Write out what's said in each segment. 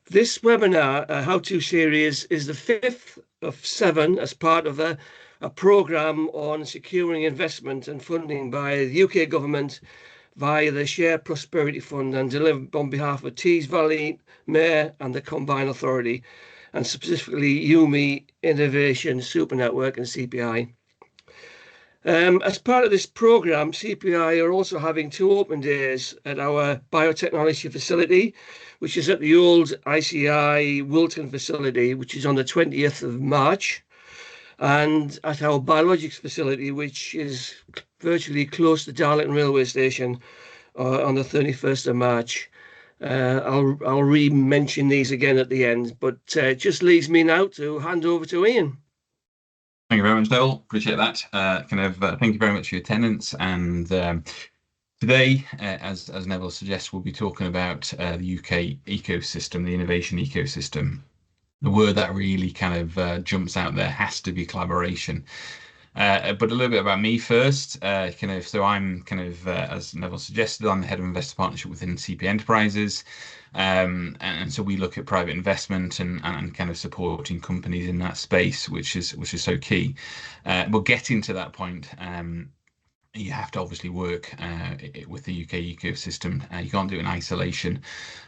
This webinar, How To series, is the fifth of 7 as part of a programme on securing investment and funding by the UK government via the Share Prosperity Fund and delivered on behalf of Tees Valley Mayor and the Combine Authority, and specifically UME Innovation Super Network and CPI. As part of this programme, CPI are also having 2 open days at our biotechnology facility, which is at the old ICI Wilton facility, which is on the 20th of March, and at our biologics facility, which is virtually close to Darlington Railway Station, on the 31st of March. I'll re-mention these again at the end, but it just leaves me now to hand over to Ian. Thank you very much, Neville. Appreciate that. Thank you very much for your attendance. And today, as Neville suggests, we'll be talking about the UK ecosystem, the innovation ecosystem. The word that really jumps out there has to be collaboration. But a little bit about me first. So I'm as Neville suggested, I'm the head of investor partnership within CP Enterprises. And so we look at private investment and kind of supporting companies in that space, which is so key. But getting to that point, you have to obviously work with the UK ecosystem. You can't do it in isolation.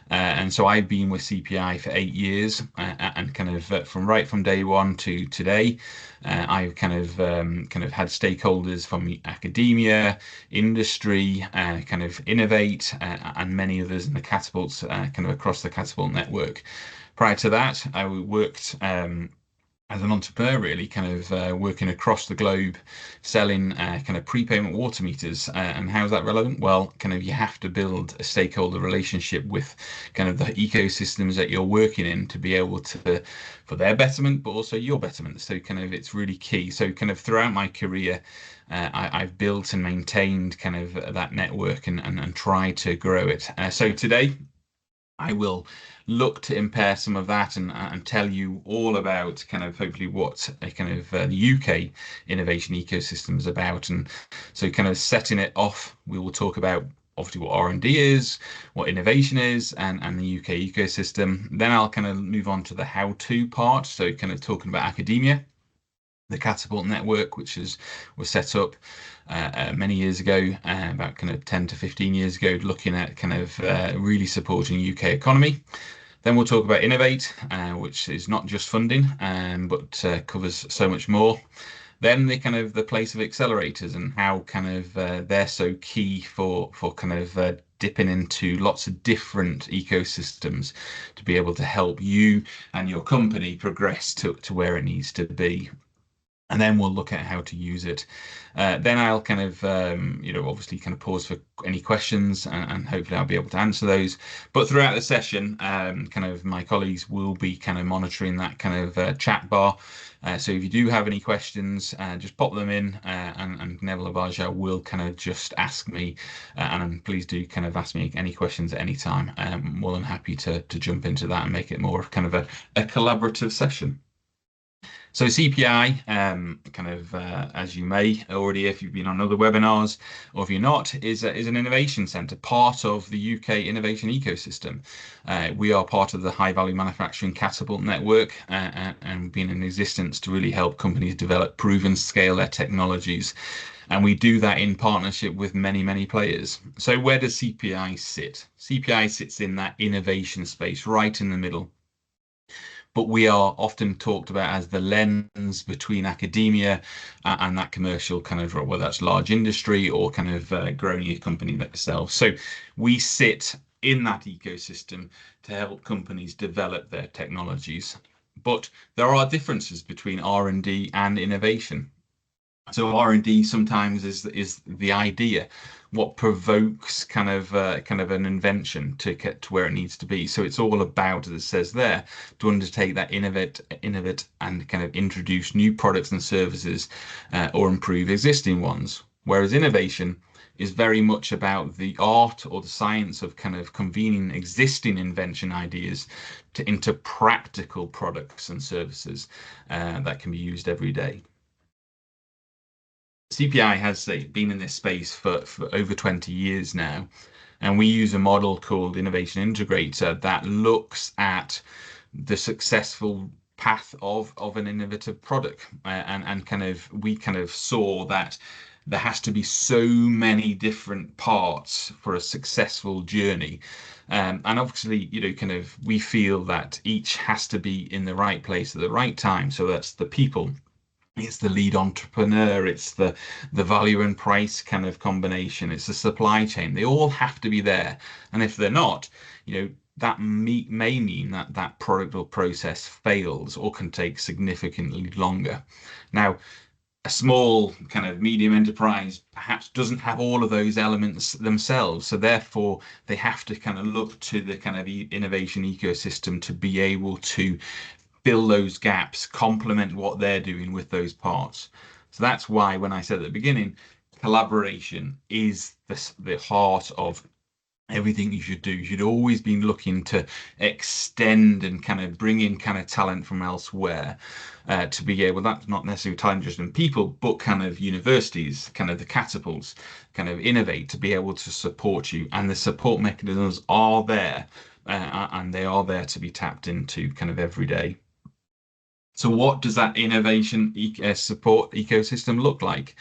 And so I've been with CPI for 8 years, and from day one to today, I've kind of had stakeholders from academia, industry, Innovate, and many others in the Catapults, across the Catapult network. Prior to that, I worked as an entrepreneur, really, working across the globe, selling prepayment water meters. And how's that relevant? Well, you have to build a stakeholder relationship with the ecosystems that you're working in to be able to, for their betterment, but also your betterment. So it's really key. So throughout my career, I've built and maintained that network and tried to grow it. So today, I will look to impair some of that and tell you all about hopefully what the UK innovation ecosystem is about. And so setting it off, we will talk about obviously what R&D is, what innovation is, and the UK ecosystem. Then I'll move on to the how-to part, so talking about academia, the Catapult network, which was set up many years ago, about 10 to 15 years ago, looking at really supporting UK economy. Then we'll talk about Innovate, which is not just funding, but covers so much more. Then the place of accelerators and how they're so key for dipping into lots of different ecosystems to be able to help you and your company progress to where it needs to be. And then we'll look at how to use it. Then I'll obviously pause for any questions, and hopefully I'll be able to answer those. But throughout the session, my colleagues will be monitoring that chat bar. So if you do have any questions, just pop them in, and Neville Abaja will just ask me, and please do ask me any questions at any time. I'm more than happy to jump into that and make it more of a collaborative session. So CPI, as you may already, if you've been on other webinars, or if you're not, is an innovation centre, part of the UK innovation ecosystem. We are part of the High Value Manufacturing Catapult network, and been in existence to really help companies develop, prove and scale their technologies. And we do that in partnership with many, many players. So where does CPI sit? CPI sits in that innovation space, right in the middle. But we are often talked about as the lens between academia and that commercial whether that's large industry or growing your company themselves. So we sit in that ecosystem to help companies develop their technologies. But there are differences between R&D and innovation. So R&D sometimes is the idea, what provokes an invention to get to where it needs to be. So it's all about, as it says there, to undertake that innovate and introduce new products and services, or improve existing ones. Whereas innovation is very much about the art or the science of convening existing invention ideas into practical products and services that can be used every day. CPI has been in this space for over 20 years now, And we use a model called Innovation Integrator that looks at the successful path of an innovative product, and kind of we kind of saw that there has to be so many different parts for a successful journey. And obviously, kind of we feel that each has to be in the right place at the right time. So that's the people, it's the lead entrepreneur, it's the value and price kind of combination, it's the supply chain. They all have to be there. And if they're not, that may mean that that product or process fails or can take significantly longer. Now, a small kind of medium enterprise perhaps doesn't have all of those elements themselves. So therefore, they have to kind of look to the kind of innovation ecosystem to be able to fill those gaps, complement what they're doing with those parts. So that's why when I said at the beginning, collaboration is the heart of everything you should do. You should always be looking to extend and kind of bring in kind of talent from elsewhere, to be able, that's not necessarily talent just in people, but kind of universities, kind of the catapults, kind of innovate to be able to support you. And the support mechanisms are there, and they are there to be tapped into kind of every day. So what does that innovation support ecosystem look like?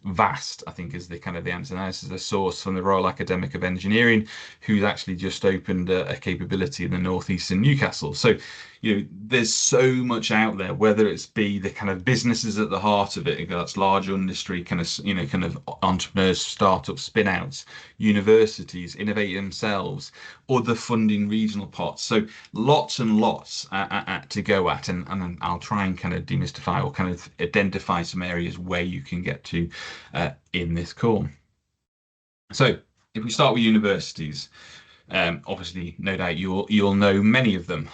Vast, I think, is the kind of the answer. Now, this is a source from the Royal Academic of Engineering, who's actually just opened a capability in the northeast in Newcastle. So, there's so much out there, whether it's be the kind of businesses at the heart of it, that's large industry, kind of entrepreneurs, startups, spin outs, universities, innovate themselves, or the funding regional pots. So lots and lots to go at, and I'll try and kind of demystify or kind of identify some areas where you can get to in this call. So if we start with universities, obviously, no doubt you'll know many of them.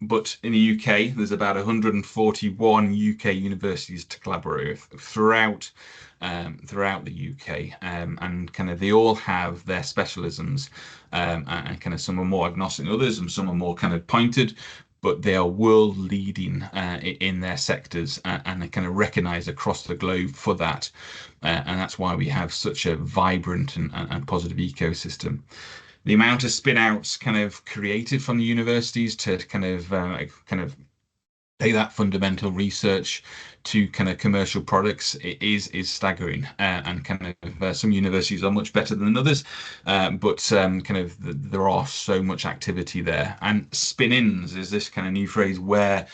But in the UK, there's about 141 UK universities to collaborate with throughout the UK, and kind of they all have their specialisms, and kind of some are more agnostic than others, and some are more kind of pointed. But they are world leading in their sectors, and they kind of recognized across the globe for that. And that's why we have such a vibrant and positive ecosystem. The amount of spin outs kind of created from the universities to kind of take that fundamental research to kind of commercial products is staggering, and kind of some universities are much better than others, but kind of there are so much activity there. And spin-ins is this kind of new phrase where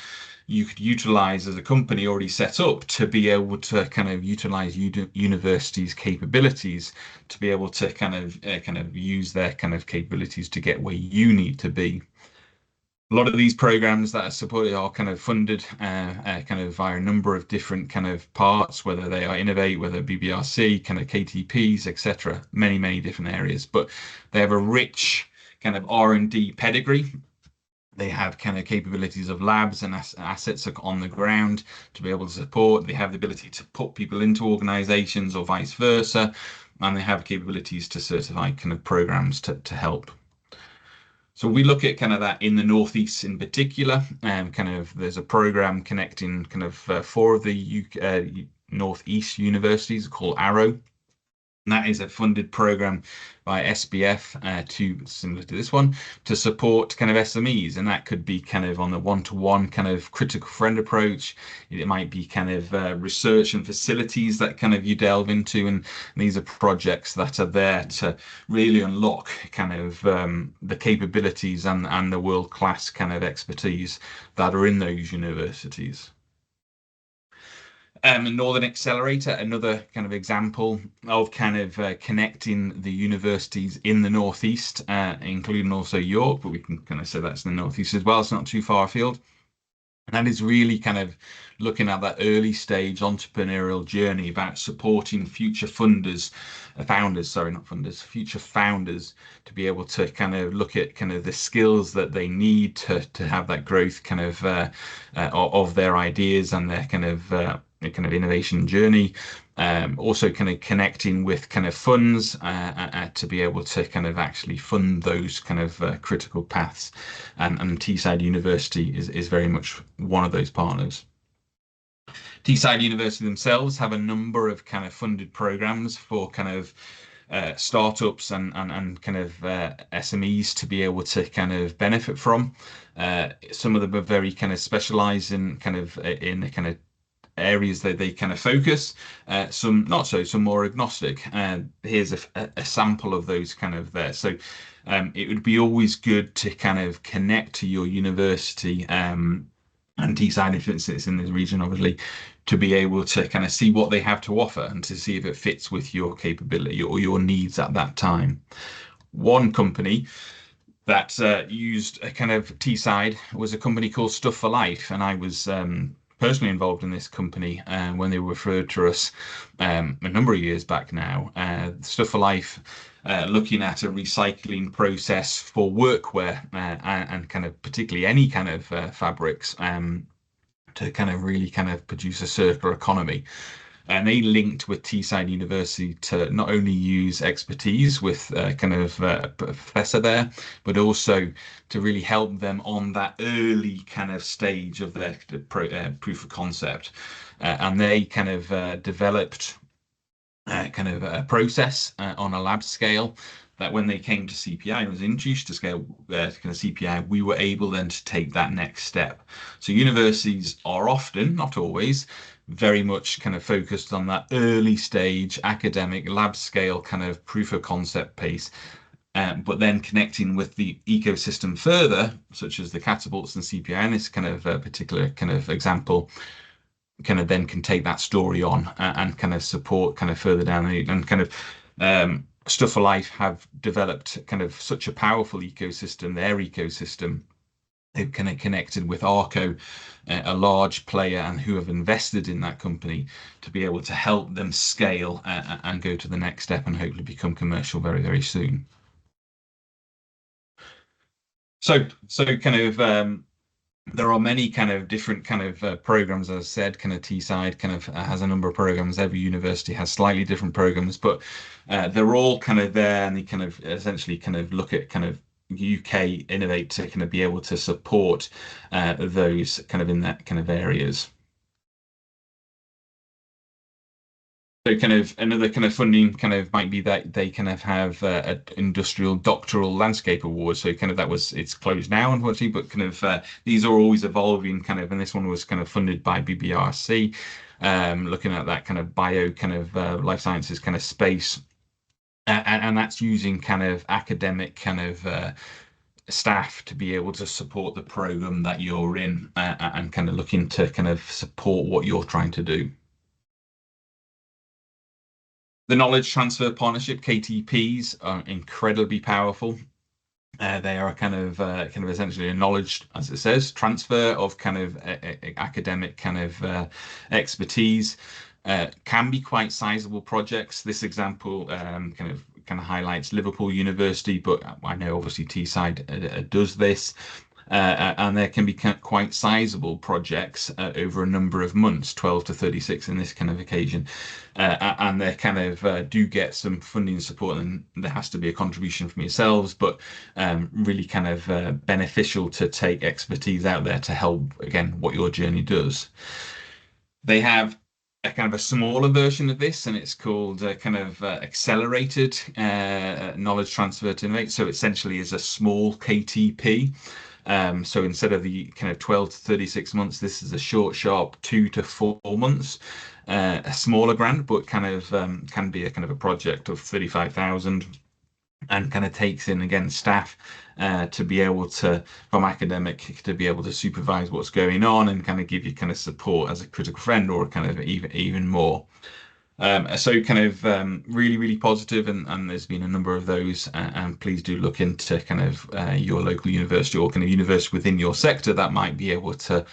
you could utilize as a company already set up to be able to kind of utilize universities' capabilities to be able to kind of use their kind of capabilities to get where you need to be. A lot of these programs that are supported are kind of funded kind of via a number of different kind of parts, whether they are Innovate, whether BBRC, kind of KTPs, etc. Many different areas, but they have a rich kind of R&D pedigree. They have kind of capabilities of labs and assets on the ground to be able to support. They have the ability to put people into organizations or vice versa, and they have capabilities to certify kind of programs to help. So we look at kind of that in the Northeast in particular, and kind of there's a program connecting kind of 4 of the UK, Northeast universities called Arrow. And that is a funded program by SBF, similar to this one, to support kind of SMEs. And that could be kind of on the one-to-one kind of critical friend approach. It might be kind of research and facilities that kind of you delve into. And these are projects that are there to really unlock kind of the capabilities and the world-class kind of expertise that are in those universities. Northern Accelerator, another kind of example of kind of connecting the universities in the Northeast, including also York, but we can kind of say that's in the Northeast as well. It's not too far afield. And that is really kind of looking at that early stage entrepreneurial journey about supporting future future founders to be able to kind of look at kind of the skills that they need to have that growth kind of their ideas and their kind of innovation journey. Also kind of connecting with kind of funds to be able to kind of actually fund those kind of critical paths, and Teesside University is very much one of those partners. Teesside University themselves have a number of kind of funded programs for kind of startups and kind of SMEs to be able to kind of benefit from. Some of them are very kind of specialized in kind of areas that they kind of focus, some not so, some more agnostic. Here's a sample of those kind of there. So it would be always good to kind of connect to your university and Teesside, if it's in this region, obviously, to be able to kind of see what they have to offer and to see if it fits with your capability or your needs at that time. One company that used a kind of Teesside was a company called Stuff for Life, and I was personally involved in this company when they were referred to us a number of years back now. Stuff for Life, looking at a recycling process for workwear and kind of particularly any kind of fabrics to kind of really kind of produce a circular economy. And they linked with Teesside University to not only use expertise with kind of a professor there, but also to really help them on that early kind of stage of their proof of concept. And they kind of developed kind of a process on a lab scale that when they came to CPI and was introduced to scale kind of CPI, we were able then to take that next step. So universities are often, not always, very much kind of focused on that early stage academic lab scale kind of proof of concept pace. But then connecting with the ecosystem further, such as the catapults and CPI, and this kind of particular kind of example, kind of then can take that story on and kind of support kind of further down and kind of Stuff for Life have developed kind of such a powerful ecosystem, their ecosystem. They've kind of connected with Arco, a large player, and who have invested in that company to be able to help them scale and go to the next step and hopefully become commercial very, very soon. So kind of there are many kind of different kind of programs, as I said. Kind of Teesside kind of has a number of programs. Every university has slightly different programs, but they're all kind of there, and they kind of essentially kind of look at kind of UK Innovate to kind of be able to support those kind of in that kind of areas. So kind of another kind of funding kind of might be that they kind of have an industrial doctoral landscape award. So kind of it's closed now, unfortunately, but kind of these are always evolving kind of, and this one was kind of funded by BBRC, looking at that kind of bio kind of life sciences kind of space. And that's using kind of academic kind of staff to be able to support the program that you're in and kind of looking to kind of support what you're trying to do. The Knowledge Transfer Partnership, KTPs, are incredibly powerful. They are kind of essentially a knowledge, as it says, transfer of kind of academic kind of expertise. Can be quite sizable projects. This example kind of highlights Liverpool University, but I know obviously Teesside does this. And there can be quite sizable projects over a number of months, 12 to 36 in this kind of occasion. And they kind of do get some funding support, and there has to be a contribution from yourselves, but really kind of beneficial to take expertise out there to help, again, what your journey does. They have a kind of a smaller version of this, and it's called kind of accelerated knowledge transfer to innovate. So essentially is a small KTP. So instead of the kind of 12 to 36 months, this is a short, sharp 2 to 4 months, a smaller grant, but kind of can be a kind of a project of 35,000, and kind of takes in again staff to be able to, from academic, to be able to supervise what's going on and kind of give you kind of support as a critical friend, or kind of even more. So kind of really, really positive, and there's been a number of those, and please do look into kind of your local university or kind of university within your sector that might be able to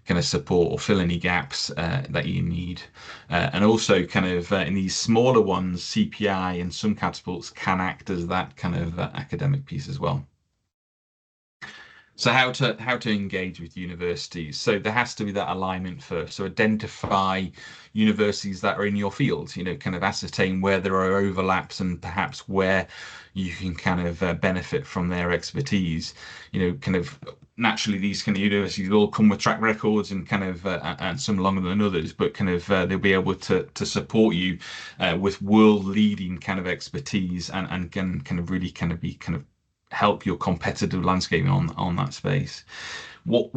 kind of support or fill any gaps that you need. And also kind of in these smaller ones, CPI and some catapults can act as that kind of academic piece as well. So how to engage with universities? So there has to be that alignment first. So identify universities that are in your field, kind of ascertain where there are overlaps and perhaps where you can kind of benefit from their expertise. Kind of naturally these kind of universities all come with track records and kind of and some longer than others, but kind of they'll be able to support you with world leading kind of expertise and can kind of really kind of be kind of help your competitive landscape on that space. What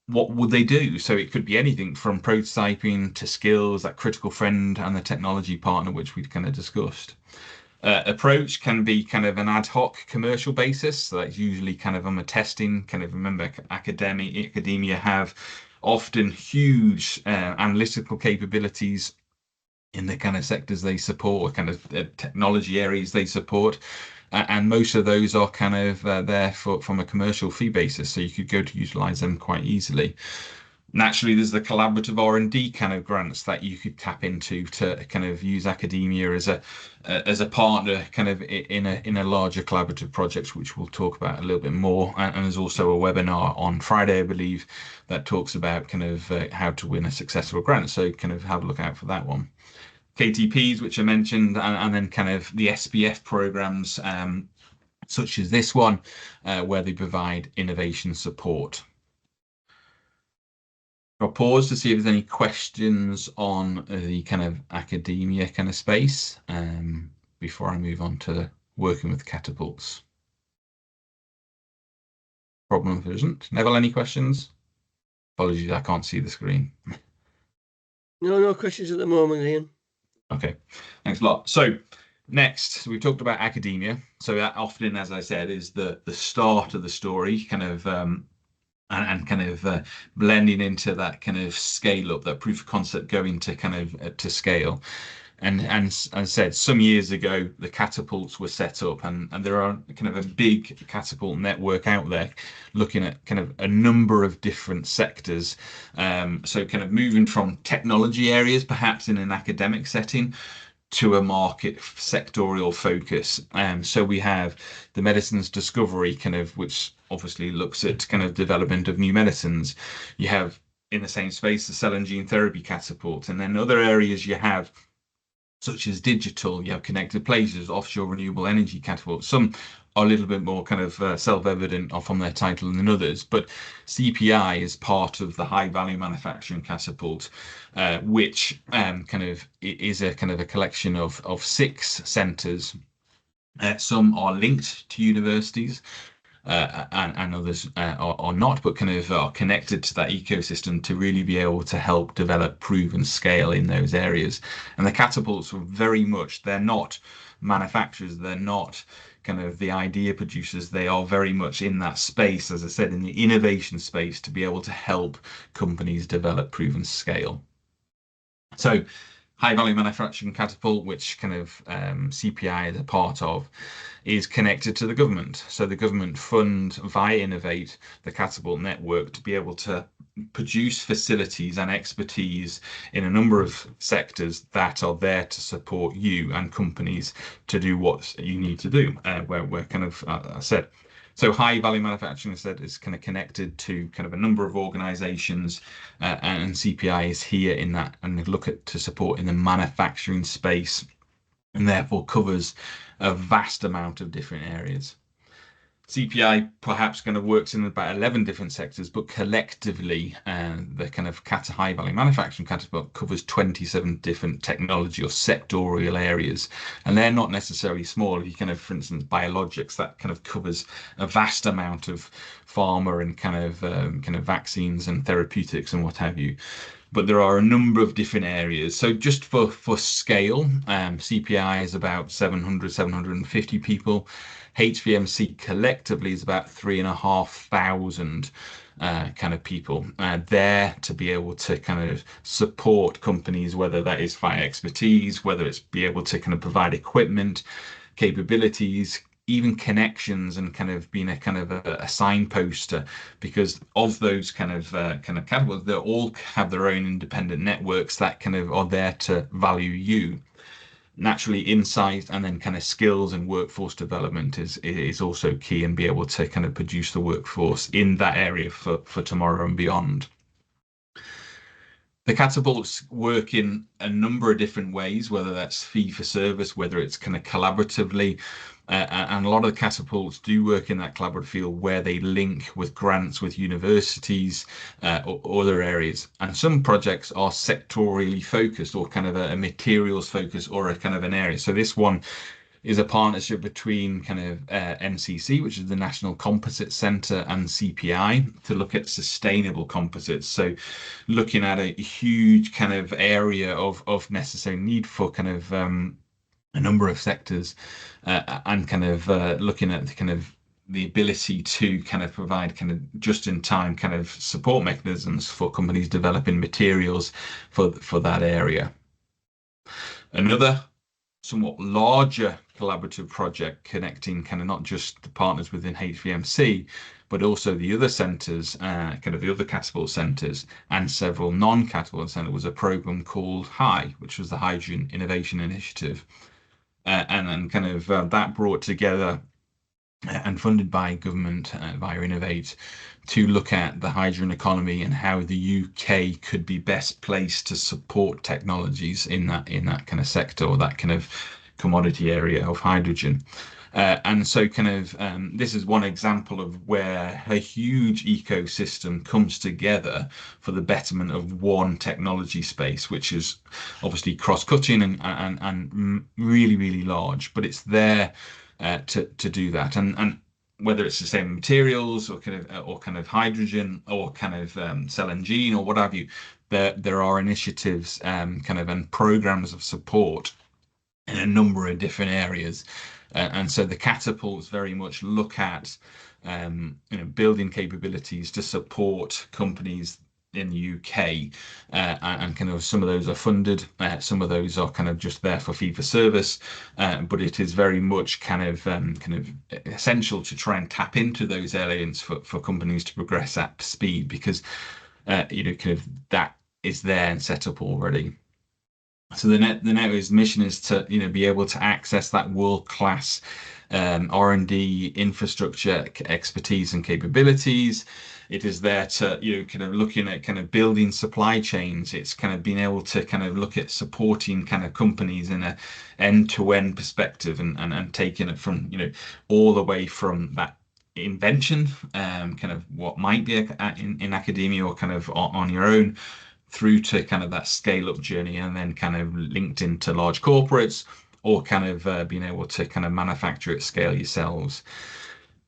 would they do? So it could be anything from prototyping to skills, that critical friend and the technology partner, which we've kind of discussed. Approach can be kind of an ad hoc commercial basis. So that's usually kind of on the testing, kind of remember academia have often huge analytical capabilities in the kind of sectors they support, or kind of technology areas they support. And most of those are kind of there from a commercial fee basis. So you could go to utilize them quite easily. Naturally, there's the collaborative R&D kind of grants that you could tap into to kind of use academia as a partner kind of in a larger collaborative projects, which we'll talk about a little bit more. And there's also a webinar on Friday, I believe, that talks about kind of how to win a successful grant. So kind of have a look out for that one. KTPs, which I mentioned, and then kind of the SPF programs, such as this one, where they provide innovation support. I'll pause to see if there's any questions on the kind of academia kind of space before I move on to working with catapults. Problem if there isn't. Neville, any questions? Apologies, I can't see the screen. No questions at the moment, Ian. Okay, thanks a lot. So next, we've talked about academia. So that often, as I said, is the start of the story, kind of and kind of blending into that kind of scale up, that proof of concept going to kind of to scale. And as I said, some years ago, the catapults were set up, and there are kind of a big catapult network out there looking at kind of a number of different sectors. So kind of moving from technology areas, perhaps in an academic setting, to a market sectorial focus. So we have the medicines discovery kind of, which obviously looks at kind of development of new medicines. You have in the same space the cell and gene therapy catapult, and then other areas you have such as digital, you have connected places, offshore renewable energy catapult. Some are a little bit more kind of self-evident from their title than others, but CPI is part of the high value manufacturing catapult, which kind of is a kind of a collection of 6 centres. Some are linked to universities, and others are not, but kind of are connected to that ecosystem to really be able to help develop, prove and scale in those areas. And the catapults were very much, they're not manufacturers, they're not kind of the idea producers, they are very much in that space, as I said, in the innovation space, to be able to help companies develop, prove and scale. So high value manufacturing catapult, which kind of CPI is a part of, is connected to the government. So the government fund via Innovate the catapult network to be able to produce facilities and expertise in a number of sectors that are there to support you and companies to do what you need to do. Where kind of, I said, so high value manufacturing, I said, is kind of connected to kind of a number of organizations, and CPI is here in that, and look at to support in the manufacturing space, and therefore covers a vast amount of different areas. CPI perhaps kind of works in about 11 different sectors, but collectively the kind of high value manufacturing catapult covers 27 different technology or sectorial areas, and they're not necessarily small. If you kind of, for instance, biologics, that kind of covers a vast amount of pharma and kind of vaccines and therapeutics and what have you. But there are a number of different areas. So just for scale, CPI is about 750 people. HVMC collectively is about 3,500 kind of people there to be able to kind of support companies, whether that is via expertise, whether it's be able to kind of provide equipment, capabilities, even connections, and kind of being a kind of a signposter, because of those kind of catapults, they all have their own independent networks that kind of are there to value you. Naturally, insight and then kind of skills and workforce development is also key, and be able to kind of produce the workforce in that area for tomorrow and beyond. The catapults work in a number of different ways, whether that's fee for service, whether it's kind of collaboratively, And a lot of the catapults do work in that collaborative field where they link with grants with universities or other areas. And some projects are sectorially focused or kind of a materials focus or a kind of an area. So this one is a partnership between kind of NCC, which is the National Composite Centre, and CPI to look at sustainable composites. So looking at a huge kind of area of necessary need for kind of a number of sectors and kind of looking at the kind of the ability to kind of provide kind of just-in-time kind of support mechanisms for companies developing materials for that area. Another somewhat larger collaborative project connecting kind of not just the partners within HVMC, but also the other centres, kind of the other catapult centres and several non-catapult centres, was a programme called HI, which was the Hydrogen Innovation Initiative. And then kind of that brought together and funded by government via Innovate to look at the hydrogen economy and how the UK could be best placed to support technologies in that kind of sector or that kind of commodity area of hydrogen. And so kind of this is one example of where a huge ecosystem comes together for the betterment of one technology space, which is obviously cross-cutting and really, really large, but it's there to do that. And whether it's the same materials or kind of hydrogen or kind of cell and gene or what have you, there are initiatives kind of and programs of support in a number of different areas. And so the catapults very much look at building capabilities to support companies in the UK, and kind of some of those are funded, some of those are kind of just there for fee for service, but it is very much kind of essential to try and tap into those areas for companies to progress at speed, because kind of that is there and set up already. So the Network's mission is to be able to access that world-class R&D infrastructure expertise and capabilities. It is there to kind of looking at kind of building supply chains. It's kind of being able to kind of look at supporting kind of companies in a end-to-end perspective and taking it from all the way from that invention, kind of what might be in academia or kind of on your own, through to kind of that scale-up journey, and then kind of linked into large corporates, or kind of being able to kind of manufacture at scale yourselves.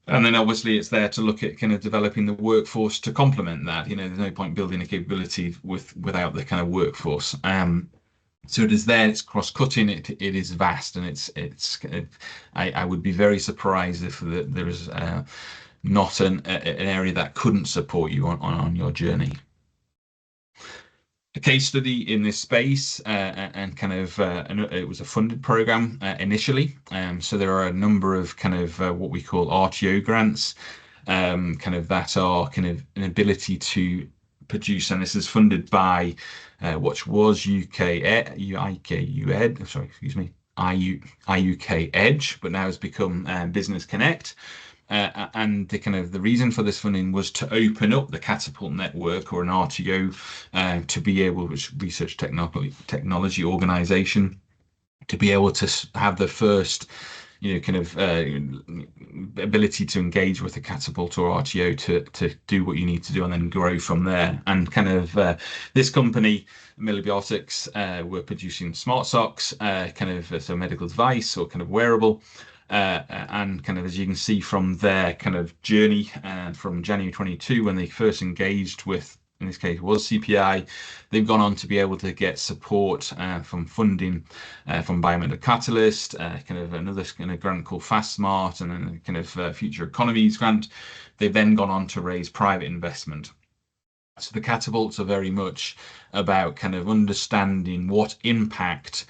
And then obviously it's there to look at kind of developing the workforce to complement that. There's no point building a capability without the kind of workforce. So it is there. It's cross-cutting. It is vast, and it's. I would be very surprised if there is not an area that couldn't support you on your journey. A case study in this space, and kind of it was a funded program initially. So there are a number of kind of what we call RTO grants, kind of that are kind of an ability to produce, and this is funded by which was IUK Edge, but now has become Business Connect. And the reason for this funding was to open up the Catapult network, or an RTO, to be able, which research technology organization, to be able to have the first ability to engage with the Catapult or RTO to do what you need to do and then grow from there. And kind of this company, Millibiotics, were producing smart socks, kind of so medical device or kind of wearable. And kind of as you can see from their kind of journey from January 22, when they first engaged with, in this case was CPI, they've gone on to be able to get support from funding from Biomedical Catalyst, kind of another kind of grant called Fast Smart, and then kind of Future Economies grant. They've then gone on to raise private investment. So the catapults are very much about kind of understanding what impact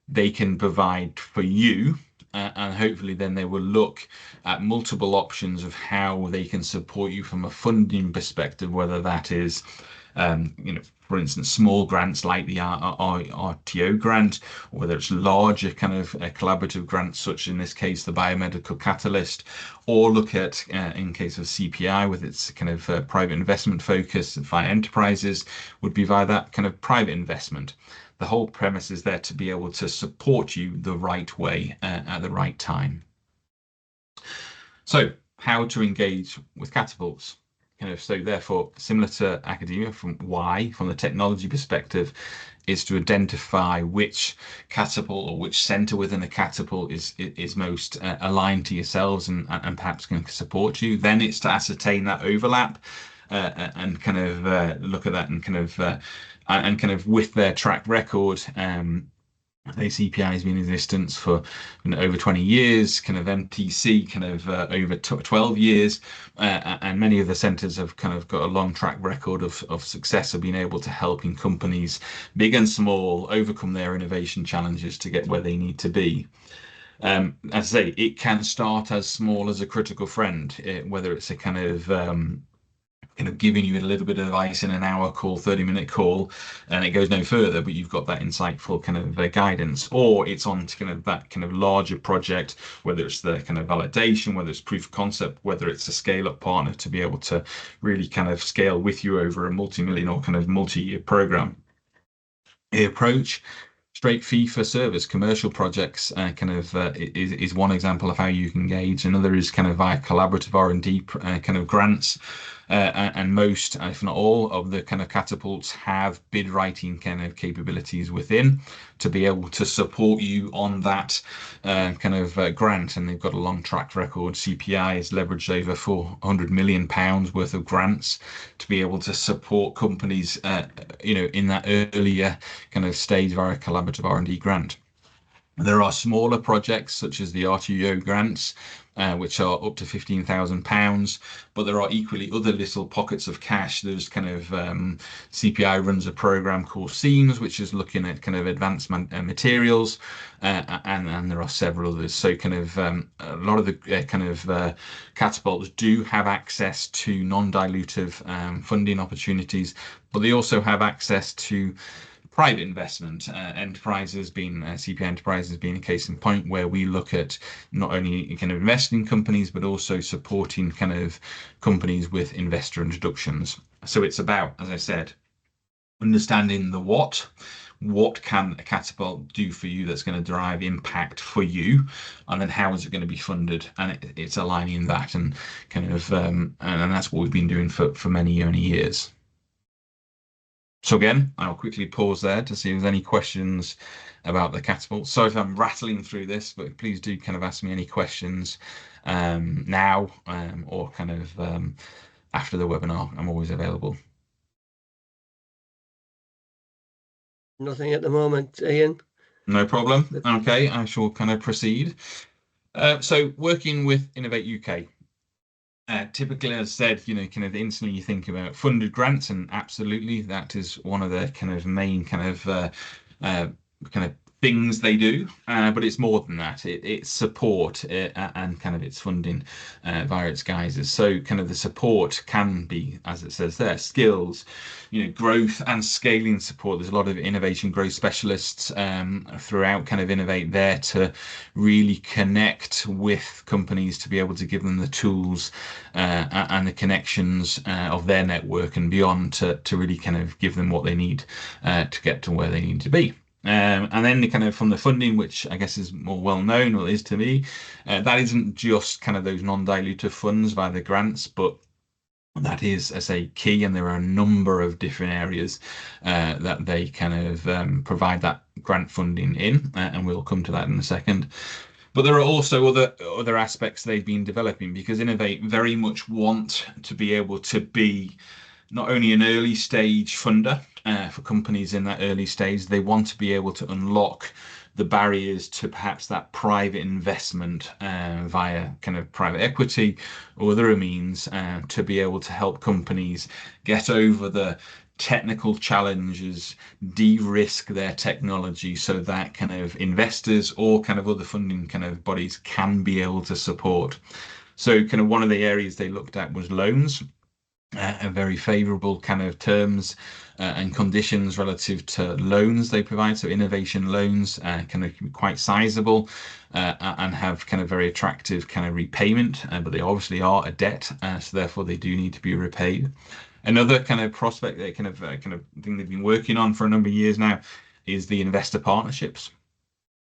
they can provide for you. And hopefully then they will look at multiple options of how they can support you from a funding perspective, whether that is, for instance, small grants like the RTO grant, or whether it's larger kind of collaborative grants, such in this case, the Biomedical Catalyst, or look at, in case of CPI, with its kind of private investment focus via enterprises, would be via that kind of private investment. The whole premise is there to be able to support you the right way at the right time. So how to engage with catapults? So therefore, similar to academia, from the technology perspective, is to identify which catapult or which center within a catapult is most aligned to yourselves and perhaps can support you. Then it's to ascertain that overlap and kind of look at that and kind of with their track record. CPI has been in existence for over 20 years, kind of MTC kind of over 12 years, and many of the centres have kind of got a long track record of success of being able to helping companies, big and small, overcome their innovation challenges to get where they need to be. As I say, it can start as small as a critical friend, whether it's a kind of giving you a little bit of advice in an hour call, 30-minute call, and it goes no further, but you've got that insightful kind of guidance, or it's on to kind of that kind of larger project, whether it's the kind of validation, whether it's proof of concept, whether it's a scale-up partner to be able to really kind of scale with you over a multi-million or kind of multi-year program. The approach, straight fee for service, commercial projects is one example of how you can engage. Another is kind of via collaborative R&D kind of grants. And most, if not all, of the kind of catapults have bid writing kind of capabilities within to be able to support you on that grant. And they've got a long track record. CPI has leveraged over £400 million worth of grants to be able to support companies, in that earlier kind of stage via a collaborative R&D grant. There are smaller projects such as the R2O grants, which are up to £15,000, but there are equally other little pockets of cash. There's kind of CPI runs a program called SEAMS, which is looking at kind of advanced materials, and there are several others. So kind of a lot of the catapults do have access to non-dilutive funding opportunities, but they also have access to private investment. Enterprises being CPI Enterprises being a case in point, where we look at not only kind of investing in companies but also supporting kind of companies with investor introductions. So it's about, as I said, understanding the what can a catapult do for you that's going to drive impact for you, and then how is it going to be funded, and it's aligning that and kind of and that's what we've been doing for many years. So again, I'll quickly pause there to see if there's any questions about the catapult. Sorry if I'm rattling through this, but please do kind of ask me any questions now or kind of after the webinar. I'm always available. Nothing at the moment, Ian. No problem. Okay, I shall kind of proceed. So working with Innovate UK. Typically, as I said, kind of instantly you think about funded grants, and absolutely that is one of the kind of main kind of things they do, but it's more than that. It's support and kind of its funding via its guises. So kind of the support can be, as it says there, skills, growth and scaling support. There's a lot of innovation growth specialists throughout kind of Innovate there to really connect with companies to be able to give them the tools and the connections of their network and beyond to really kind of give them what they need to get to where they need to be. And then the kind of from the funding, which I guess is more well known, or is to me, that isn't just kind of those non-dilutive funds via the grants, but that is, as I say, key, and there are a number of different areas that they kind of provide that grant funding in, and we'll come to that in a second. But there are also other aspects they've been developing, because Innovate very much want to be able to be not only an early stage funder for companies in that early stage. They want to be able to unlock the barriers to perhaps that private investment via kind of private equity or other means to be able to help companies get over the technical challenges, de-risk their technology, so that kind of investors or kind of other funding kind of bodies can be able to support. So kind of one of the areas they looked at was loans. A very favorable kind of terms and conditions relative to loans they provide. So innovation loans kind of quite sizable and have kind of very attractive kind of repayment, but they obviously are a debt, so therefore they do need to be repaid. Another kind of prospect, kind of thing they've been working on for a number of years now, is the investor partnerships,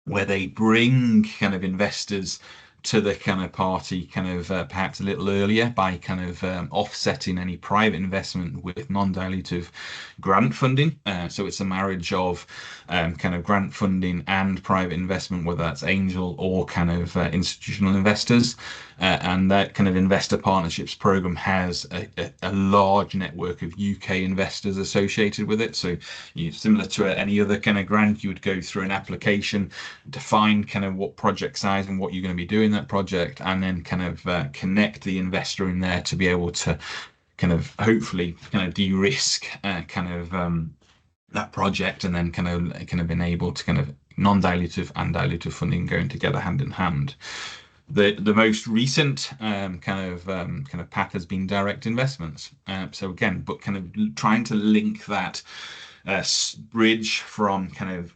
where they bring kind of investors to the kind of party kind of perhaps a little earlier by kind of offsetting any private investment with non-dilutive grant funding. So it's a marriage of kind of grant funding and private investment, whether that's angel or kind of institutional investors. And that kind of investor partnerships program has a large network of UK investors associated with it. So similar to any other kind of grant, you would go through an application, define kind of what project size and what you're going to be doing that project, and then kind of connect the investor in there to be able to kind of hopefully kind of de-risk kind of that project, and then kind of enable to kind of non-dilutive and dilutive funding going together hand in hand. The most recent kind of path has been direct investments. So again, but kind of trying to link that bridge from kind of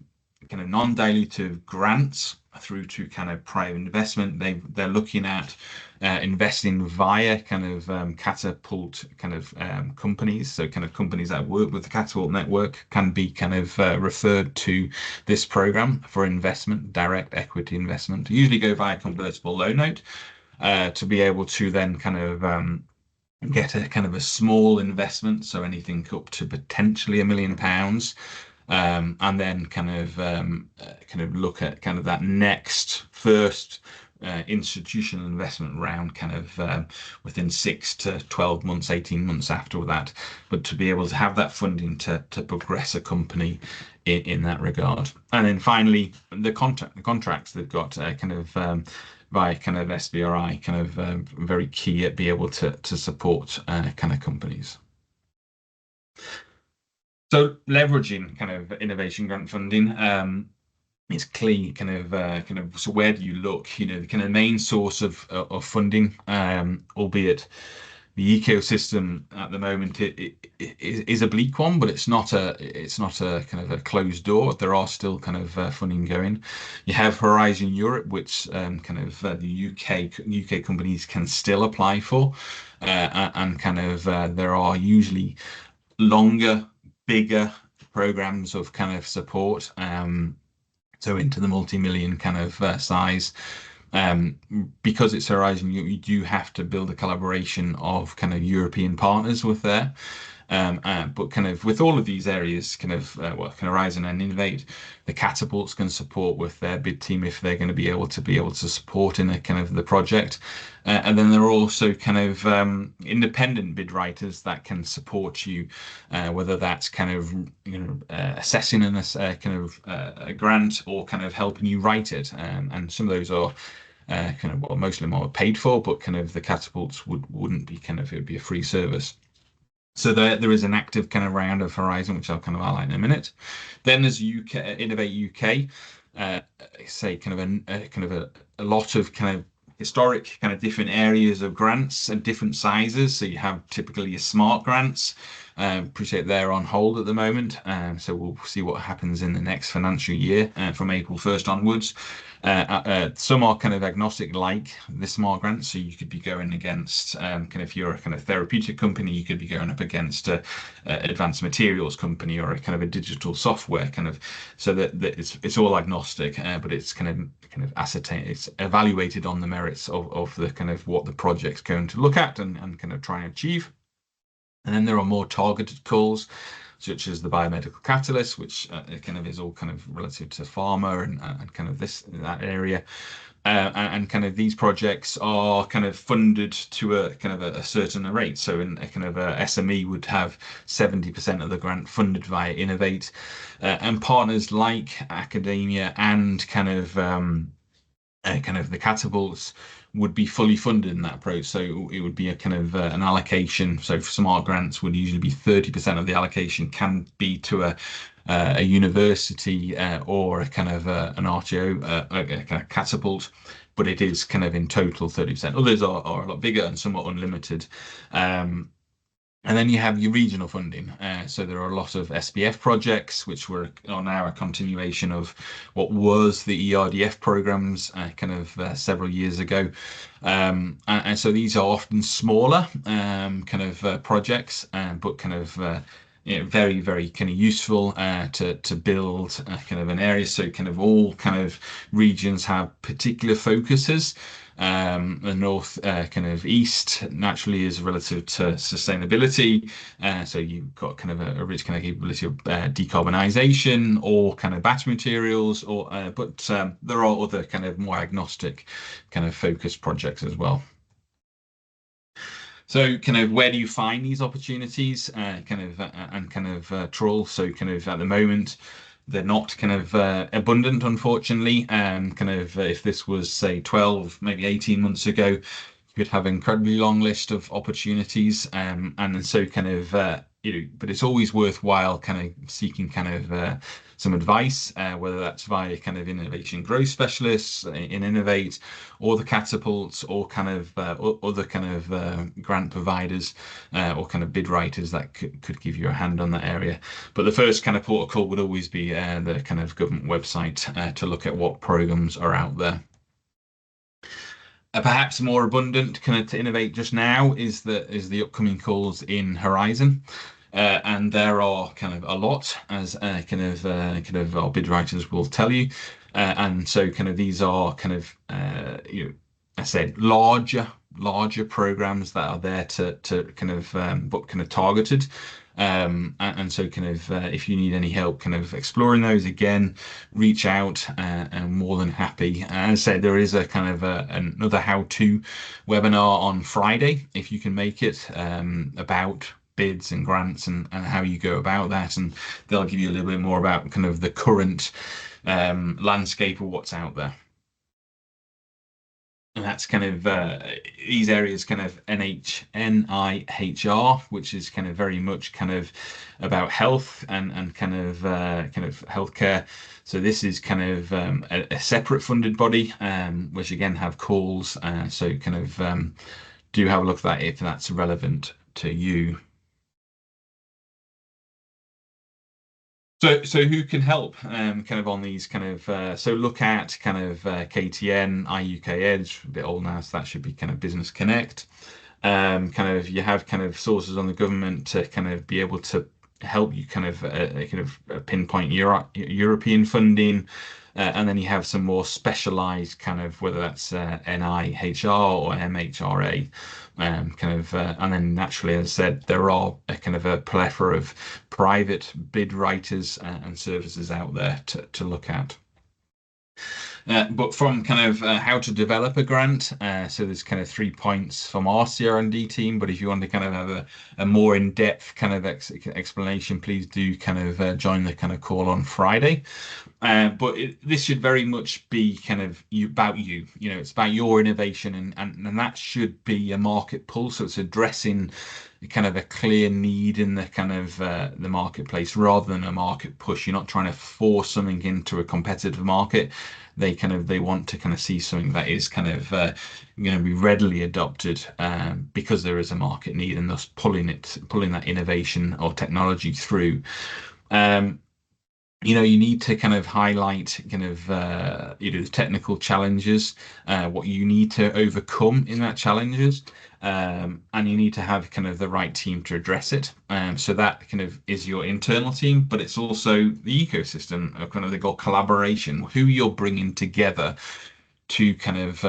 non-dilutive grants through to kind of private investment. They're looking at investing via kind of Catapult kind of companies. So kind of companies that work with the Catapult network can be kind of referred to this program for investment, direct equity investment. Usually go via convertible loan note to be able to then kind of get a kind of a small investment, so anything up to potentially £1 million, and then kind of look at kind of that next first institutional investment round kind of within 6 to 12 months, 18 months after that, but to be able to have that funding to progress a company in that regard. And then finally, the contracts they've got kind of via kind of SBRI, kind of very key at be able to support kind of companies. So leveraging kind of innovation grant funding is clear kind of so where do you look? The kind of main source of funding, albeit the ecosystem at the moment it is a bleak one, but it's not a kind of a closed door. There are still kind of funding going. You have Horizon Europe, which kind of the UK companies can still apply for, and kind of there are usually longer, bigger programs of kind of support, so into the multi-million kind of size. Because it's Horizon, you do have to build a collaboration of kind of European partners with there. But kind of with all of these areas, kind of Horizon and Innovate, the Catapults can support with their bid team if they're going to be able to support in a kind of the project. And then there are also kind of independent bid writers that can support you, whether that's kind of assessing a grant or kind of helping you write it. And some of those are kind of, well, most of them are paid for, but kind of the Catapults wouldn't be kind of, it would be a free service. So there is an active kind of round of Horizon, which I'll kind of outline in a minute. Then there's Innovate UK, say kind of a lot of kind of historic kind of different areas of grants and different sizes. So you have typically your smart grants. Appreciate they're on hold at the moment. So we'll see what happens in the next financial year from April 1st onwards. Some are kind of agnostic, like the smart grants. So you could be going against kind of, if you're a kind of therapeutic company, you could be going up against a advanced materials company or a kind of a digital software kind of. So that it's all agnostic, but it's kind of ascertained, it's evaluated on the merits of the kind of what the project's going to look at and kind of try and achieve. And then there are more targeted calls, such as the biomedical catalyst, which kind of is all kind of relative to pharma and kind of that area. And kind of these projects are kind of funded to a kind of a certain rate. So in a kind of a SME would have 70% of the grant funded via Innovate, and partners like academia and kind of the Catapults would be fully funded in that approach. So it would be a kind of an allocation. So for smart grants would usually be 30% of the allocation can be to a university or a kind of an RTO, a kind of Catapult, but it is kind of in total 30%. Others are a lot bigger and somewhat unlimited. And then you have your regional funding. So there are a lot of SBF projects, which are now a continuation of what was the ERDF programs kind of several years ago. And so these are often smaller kind of projects, but kind of very, very kind of useful to build kind of an area. So kind of all kind of regions have particular focuses. The north kind of east naturally is relative to sustainability. So you've got kind of a rich kind of capability of decarbonisation or kind of battery materials, or but there are other kind of more agnostic kind of focused projects as well. So kind of where do you find these opportunities trawl? So kind of at the moment, they're not kind of abundant, unfortunately. Kind of if this was say 12, maybe 18 months ago, you could have an incredibly long list of opportunities. And so kind of but it's always worthwhile kind of seeking kind of some advice, whether that's via kind of innovation growth specialists in Innovate, or the catapults, or kind of other kind of grant providers or kind of bid writers that could give you a hand on that area. But the first kind of protocol would always be the kind of government website to look at what programs are out there. Perhaps more abundant kind of to Innovate just now is the upcoming calls in Horizon. And there are kind of a lot, as kind of our bid writers will tell you, and so kind of these are kind of I said larger programs that are there to kind of but kind of targeted. And so kind of if you need any help kind of exploring those, again, reach out, and more than happy. As I said, there is a kind of another how-to webinar on Friday, if you can make it, about bids and grants and how you go about that, and they'll give you a little bit more about kind of the current landscape of what's out there. And that's kind of these areas kind of NIHR, which is kind of very much kind of about health and kind of healthcare. So this is kind of a separate funded body, which again have calls. So kind of do have a look at that if that's relevant to you. So who can help kind of on these kind of so look at kind of KTN, iUK Edge, a bit old now, so that should be kind of Business Connect. Kind of you have kind of sources on the government to kind of be able to help you kind of pinpoint European funding. And then you have some more specialized kind of, whether that's NIHR or MHRA, and then naturally, as I said, there are kind of a plethora of private bid writers and services out there to look at. But from kind of how to develop a grant, so there's kind of 3 points from our CR&D team, but if you want to kind of have a more in-depth kind of explanation, please do kind of join the kind of call on Friday. But this should very much be kind of about you. It's about your innovation, and that should be a market pull. So it's addressing kind of a clear need in the kind of the marketplace rather than a market push. You're not trying to force something into a competitive market. They want to kind of see something that is kind of going to be readily adopted because there is a market need, and thus pulling that innovation or technology through. You need to kind of highlight kind of the technical challenges, what you need to overcome in that challenges, and you need to have kind of the right team to address it. So that kind of is your internal team, but it's also the ecosystem of kind of, they got collaboration, who you're bringing together to kind of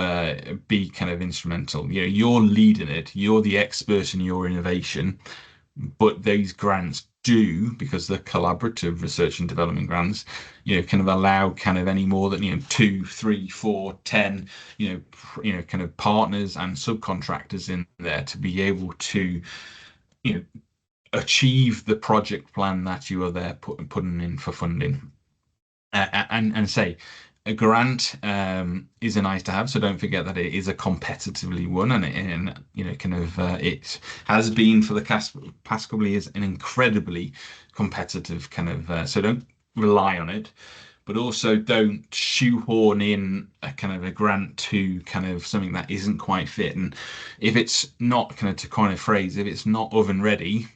be kind of instrumental. You're leading it, you're the expert in your innovation, but these grants do, because they're collaborative research and development grants, kind of allow kind of any more than 2, 3, 4, 10 kind of partners and subcontractors in there to be able to achieve the project plan that you are there putting in for funding. And say a grant is a nice to have, so don't forget that it is a competitively won, and it has been for the past couple of years an incredibly competitive kind of. So don't rely on it, but also don't shoehorn in a kind of a grant to kind of something that isn't quite fit. And if it's not kind of, to coin a phrase, if it's not oven ready,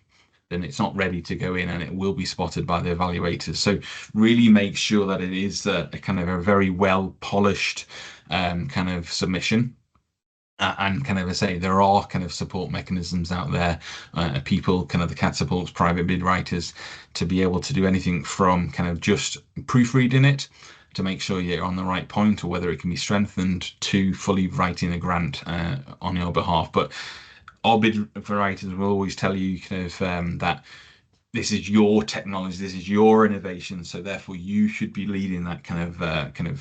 then it's not ready to go in, and it will be spotted by the evaluators. So really make sure that it is a kind of a very well polished kind of submission. And kind of, I say, there are kind of support mechanisms out there, people, kind of the catapults, private bid writers, to be able to do anything from kind of just proofreading it to make sure you're on the right point, or whether it can be strengthened, to fully writing a grant on your behalf. But our bid writers will always tell you kind of that this is your technology, this is your innovation, so therefore you should be leading that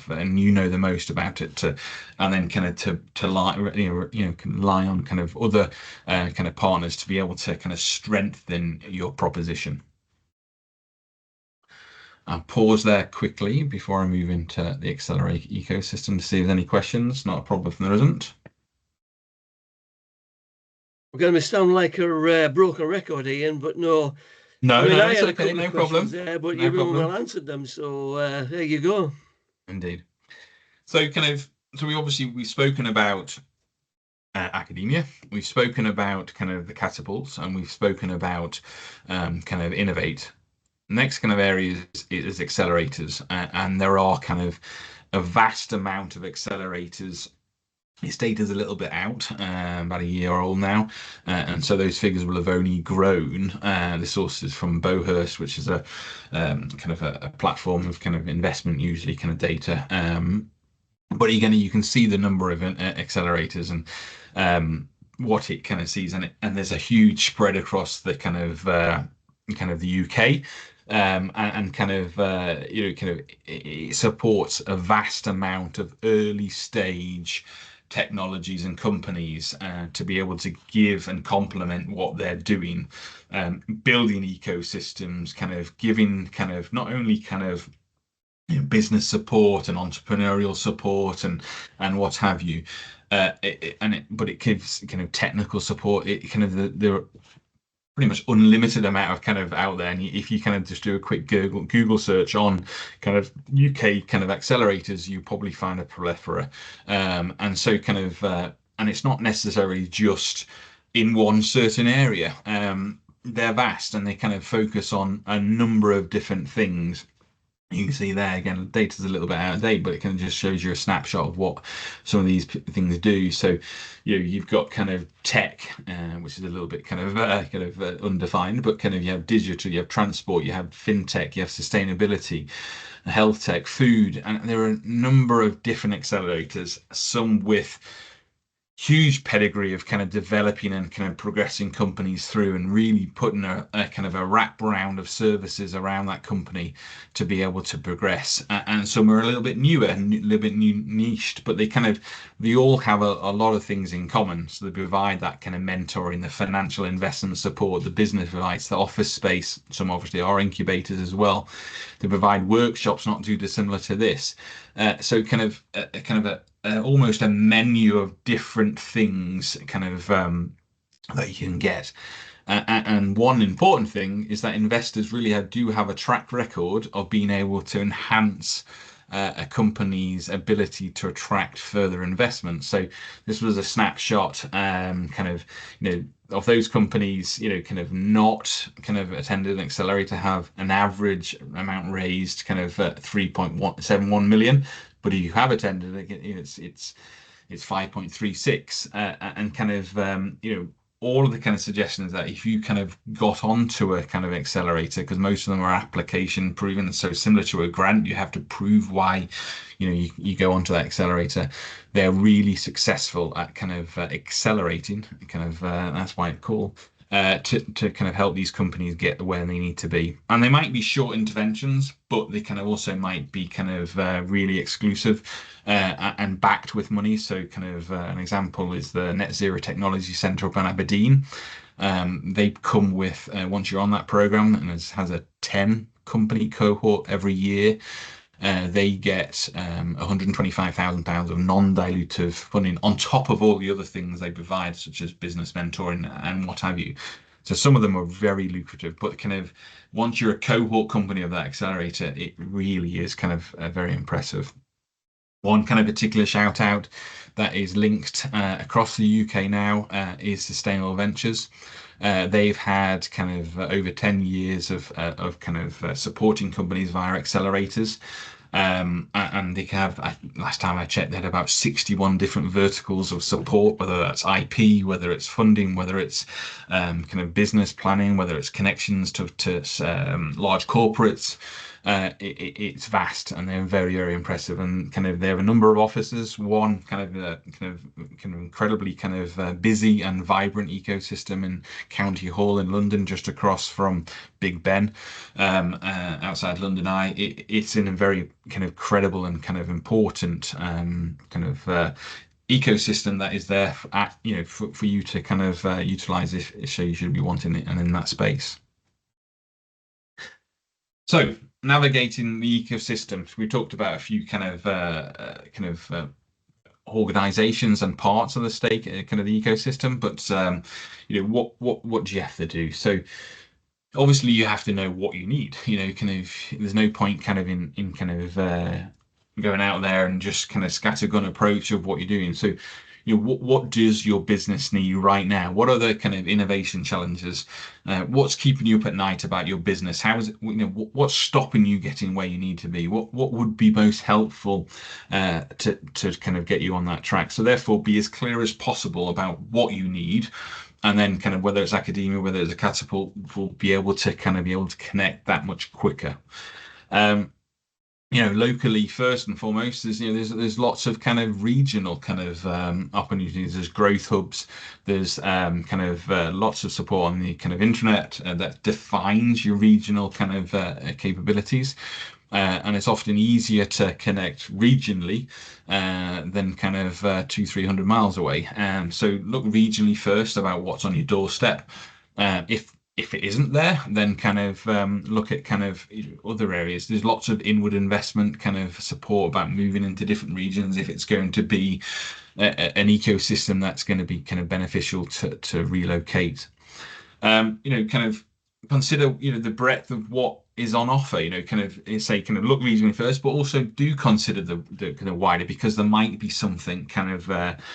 and you know the most about it, and then kind of to rely on kind of other kind of partners to be able to kind of strengthen your proposition. I'll pause there quickly before I move into the Accelerate ecosystem to see if there's any questions. Not a problem if there isn't. We're going to sound like a broken record, Ian, but no. No, I mean, no, I it's had a okay, couple no of questions problem. there, but No you really problem. well answered them. So there you go. Indeed. So we've spoken about academia, we've spoken about kind of the catapults, and we've spoken about kind of innovate. Next kind of area is accelerators, and there are kind of a vast amount of accelerators. Its data's a little bit out, about a year old now, and so those figures will have only grown. The source is from Bohurst, which is a kind of a platform of kind of investment, usually kind of data. But you can see the number of accelerators and what it kind of sees, and there's a huge spread across the kind of the UK. And kind of it supports a vast amount of early stage technologies and companies to be able to give and complement what they're doing, building ecosystems, kind of giving kind of not only kind of business support and entrepreneurial support and what have you, but it gives kind of technical support. It kind of the pretty much unlimited amount of kind of out there, and if you kind of just do a quick Google search on kind of UK kind of accelerators, you probably find a plethora. And so kind of and it's not necessarily just in one certain area. They're vast, and they kind of focus on a number of different things. You can see there again, the data's a little bit out of date, but it kind of just shows you a snapshot of what some of these things do. So, you've got kind of tech, which is a little bit kind of undefined, but kind of you have digital, you have transport, you have fintech, you have sustainability, health tech, food, and there are a number of different accelerators, some with huge pedigree of kind of developing and kind of progressing companies through, and really putting a kind of a wrap round of services around that company to be able to progress. And some are a little bit newer and a little bit niched, but they all have a lot of things in common. So they provide that kind of mentoring, the financial investment support, the business provides the office space. Some obviously are incubators as well. They provide workshops not too dissimilar to this. So kind of almost a menu of different things kind of that you can get. And one important thing is that investors really do have a track record of being able to enhance a company's ability to attract further investment. So this was a snapshot, of those companies, kind of not kind of attended an accelerator, have an average amount raised kind of 3.71 million. But if you have attended, it's 5.36, and kind of all of the kind of suggestions that if you kind of got onto a kind of accelerator, because most of them are application proven, so similar to a grant, you have to prove why you go onto that accelerator. They're really successful at kind of accelerating, kind of that's why it's called. To kind of help these companies get where they need to be. And they might be short interventions, but they kind of also might be kind of really exclusive and backed with money. So kind of an example is the Net Zero Technology Centre up in Aberdeen. They come with, once you're on that program, and it has a 10 company cohort every year, they get £125,000 of non-dilutive funding on top of all the other things they provide, such as business mentoring and what have you. So some of them are very lucrative, but kind of once you're a cohort company of that accelerator, it really is kind of very impressive. One kind of particular shout out that is linked across the UK now is Sustainable Ventures. They've had kind of over 10 years of kind of supporting companies via accelerators. And they have, last time I checked, they had about 61 different verticals of support, whether that's IP, whether it's funding, whether it's kind of business planning, whether it's connections to large corporates. It's vast, and they're very, very impressive. And kind of they have a number of offices. One kind of incredibly kind of busy and vibrant ecosystem in County Hall in London, just across from Big Ben, outside London Eye. It's in a very kind of credible and kind of important ecosystem that is there for you to kind of utilize if so you should be wanting it and in that space. So navigating the ecosystems, we talked about a few kind of organizations and parts of the stake kind of the ecosystem, but what do you have to do? So obviously you have to know what you need. There's no point kind of in going out there and just kind of scattergun approach of what you're doing. So what does your business need right now? What are the kind of innovation challenges? What's keeping you up at night about your business? How is it, what's stopping you getting where you need to be? What would be most helpful to kind of get you on that track? So therefore be as clear as possible about what you need. And then kind of whether it's academia, whether it's a catapult, will be able to connect that much quicker. Locally, first and foremost, there's lots of kind of regional kind of opportunities. There's growth hubs. There's lots of support on the kind of intranet that defines your regional kind of capabilities. And it's often easier to connect regionally than kind of 200-300 miles away. So look regionally first about what's on your doorstep. If it isn't there, then kind of look at kind of other areas. There's lots of inward investment kind of support about moving into different regions if it's going to be an ecosystem that's going to be kind of beneficial to relocate. Kind of consider the breadth of what is on offer. Look regionally first, but also do consider the kind of wider, because there might be something kind of